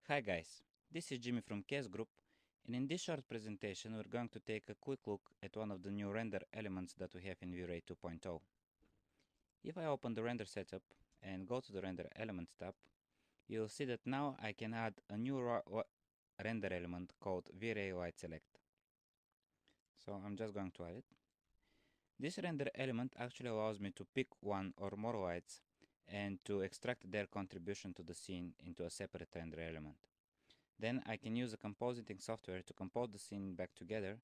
Hi guys, this is Jimmy from Case Group, and in this short presentation we're going to take a quick look at one of the new render elements that we have in vray 2.0. If I open the render setup and go to the render elements tab, you'll see that now I can add a new render element called vray light select. So I'm just going to add it. This render element actually allows me to pick one or more lights and to extract their contribution to the scene into a separate render element. Then I can use the compositing software to compose the scene back together,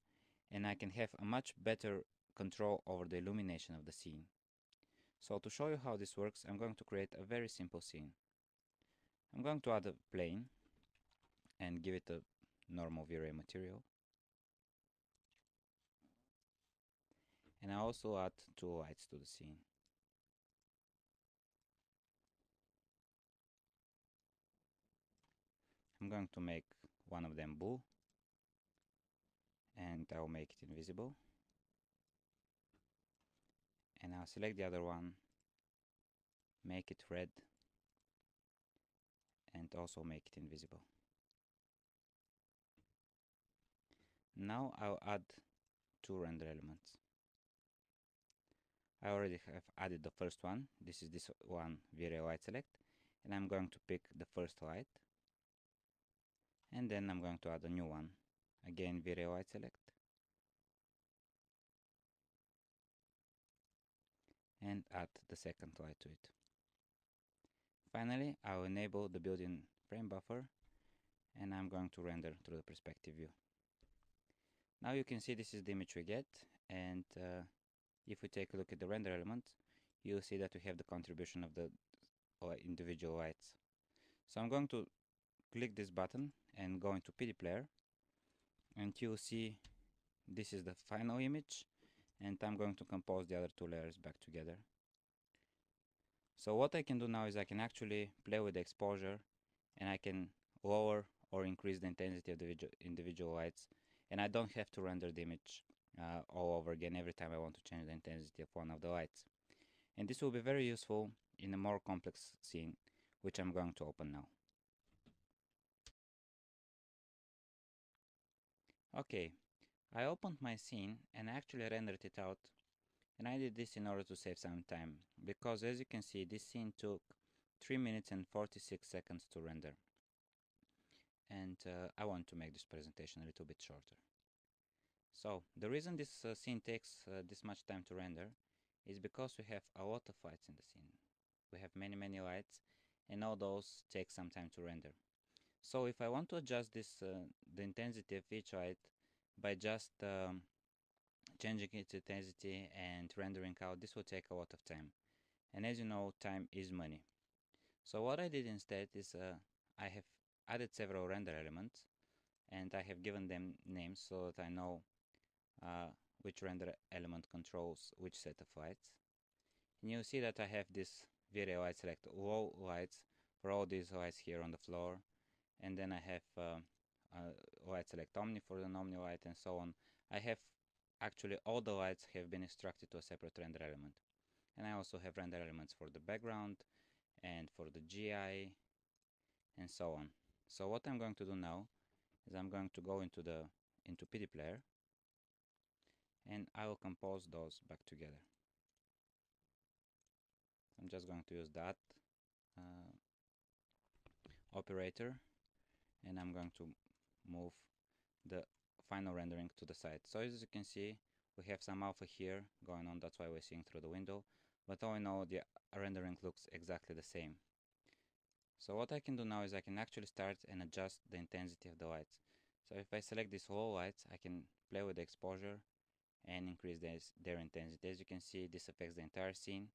and I can have a much better control over the illumination of the scene. So to show you how this works, I'm going to create a very simple scene. I'm going to add a plane and give it a normal vray material. And I also add two lights to the scene. I'm going to make one of them blue, and I'll make it invisible. And I'll select the other one, make it red, and also make it invisible. Now I'll add two render elements. I already have added the first one. This is this one, vray light select, and I'm going to pick the first light, and then I'm going to add a new one, again vray light select, and add the second light to it. Finally, I'll enable the built-in frame buffer, and I'm going to render through the perspective view. Now you can see this is the image we get, and if we take a look at the render element, you'll see that we have the contribution of the individual lights. So I'm going to click this button and go into PD player, and you'll see this is the final image, and I'm going to compose the other two layers back together. So what I can do now is I can actually play with the exposure, and I can lower or increase the intensity of the individual lights, and I don't have to render the image all over again every time I want to change the intensity of one of the lights. And this will be very useful in a more complex scene, which I'm going to open now. Okay, I opened my scene and actually rendered it out, and I did this in order to save some time, because as you can see this scene took 3 minutes and 46 seconds to render, and I want to make this presentation a little bit shorter. So the reason this scene takes this much time to render is because we have a lot of lights in the scene. We have many lights, and all those take some time to render. So if I want to adjust this the intensity of each light by just changing its intensity and rendering out, this will take a lot of time. And as you know, time is money. So what I did instead is I have added several render elements, and I have given them names so that I know which render element controls which set of lights. And you'll see that I have this vray light select low lights for all these lights here on the floor, and then I have light select omni for the omni light, and so on. I have actually all the lights have been extracted to a separate render element, and I also have render elements for the background and for the GI and so on. So what I'm going to do now is I'm going to go into PD player, and I will compose those back together. I'm just going to use that operator, and I'm going to move the final rendering to the side. So as you can see, we have some alpha here going on, that's why we're seeing through the window, but all in all the rendering looks exactly the same. So what I can do now is I can actually start and adjust the intensity of the lights. So if I select these low lights, I can play with the exposure and increase their intensity. As you can see, this affects the entire scene,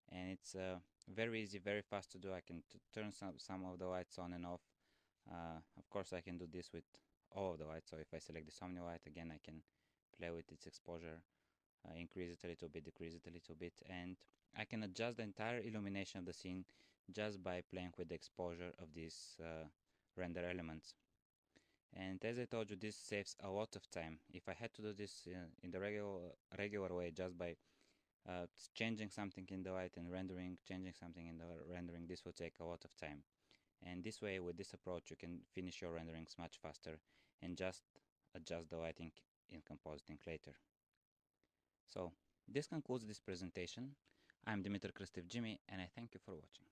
and it's very easy, very fast to do. I can turn some of the lights on and off. Of course, I can do this with all of the lights. So if I select the omni light, again I can play with its exposure, increase it a little bit, decrease it a little bit, and I can adjust the entire illumination of the scene just by playing with the exposure of these render elements. And as I told you, this saves a lot of time. If I had to do this in the regular way, just by changing something in the light and rendering, changing something in the rendering, this will take a lot of time. And this way, with this approach, you can finish your renderings much faster and just adjust the lighting in compositing later. So this concludes this presentation. I'm Dimitar Krstev Jimmy, and I thank you for watching.